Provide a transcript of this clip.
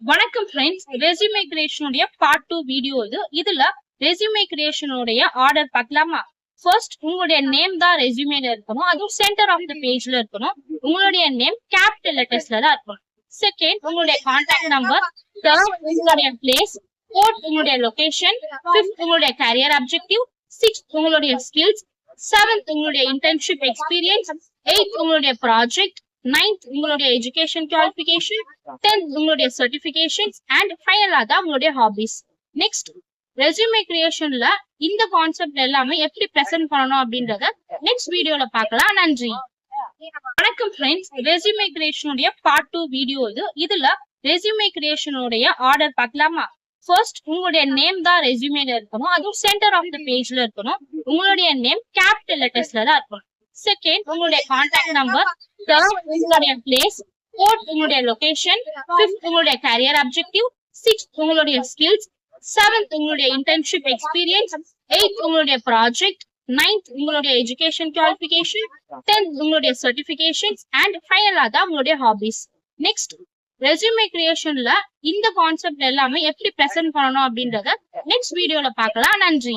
வணக்கம் friends, resume கிரியேஷனுடைய part 2 video இதுல resume கிரியேஷனுடைய order பார்க்கலாமா? ஃபர்ஸ்ட் உங்களுடைய நேம் தான் ரெஸ்யூமேல இருக்கணும், அதுவும் சென்டர் ஆஃப் த பேஜ்ல இருக்கணும். உங்களுடைய நேம் கேபிட்டல் லெட்டர்ஸ்ல தான் இருக்கணும். செகண்ட் உங்களுடைய கான்டாக்ட் நம்பர், தேர்ட் உங்களுடைய பிளேஸ், ஃபோர்த் உங்களுடைய லொகேஷன், ஃபிஃப்த் உங்களுடைய கரியர் அப்ஜெக்டிவ், சிக்ஸ்த் உங்களுடைய ஸ்கில்ஸ், செவன்த் உங்களுடைய இன்டர்ன்ஷிப் எக்ஸ்பீரியன்ஸ், எயித் உங்களுடைய ப்ராஜெக்ட், ninth உங்களுடைய எஜுகேஷன் குவாலிஃபிகேஷன், 10th உங்களுடைய சர்டிபிகேஷன்ஸ் அண்ட் ஃபைனலா தான் உங்களுடைய ஹாபிஸ். நெக்ஸ்ட் ரெஸ்யூமே கிரியேஷன்ல இந்த கான்செப்ட் எல்லாமே எப்படி பிரசன்ட் பண்ணணும் அப்படின்றத நெக்ஸ்ட் வீடியோல பார்க்கலாம். நன்றி. வணக்கம் ஃப்ரெண்ட்ஸ், ரெஸ்யூமே கிரியேஷனுடைய பார்ட் 2 வீடியோ இதுல ரெஸ்யூமே கிரியேஷனுடைய ஆர்டர் பார்க்கலாமா? ஃபர்ஸ்ட் உங்களுடைய நேம் தான் ரெஸ்யூமேல இருக்கணும், அதுவும் சென்டர் ஆஃப் த பேஜ்ல இருக்கணும். உங்களுடைய நேம் கேபிட்டல் லெட்டர்ஸ்ல தான் இருக்கணும். செகண்ட் உங்களுடைய கான்டாக்ட் நம்பர், தேர்ட் உங்களுடைய பிளேஸ், ஃபோர்த் உங்களுடைய லொகேஷன், ஃபிஃப்த் உங்களுடைய கரியர் அப்ஜெக்டிவ், சிக்ஸ்த் உங்களுடைய ஸ்கில்ஸ், செவன்த் உங்களுடைய இன்டர்ன்ஷிப் எக்ஸ்பீரியன்ஸ், எயித் உங்களுடைய ப்ராஜெக்ட், நைன்த் உங்களுடைய எஜுகேஷன் குவாலிஃபிகேஷன், 10th உங்களுடைய சர்டிபிகேஷன்ஸ் அண்ட் ஃபைனலா தான் உங்களுடைய ஹாபிஸ். நெக்ஸ்ட் ரெஸ்யூமே கிரியேஷன்ல இந்த கான்செப்ட் எல்லாமே எப்படி பிரசன்ட் பண்ணணும் அப்படின்றத நெக்ஸ்ட் வீடியோல பார்க்கலாம். நன்றி.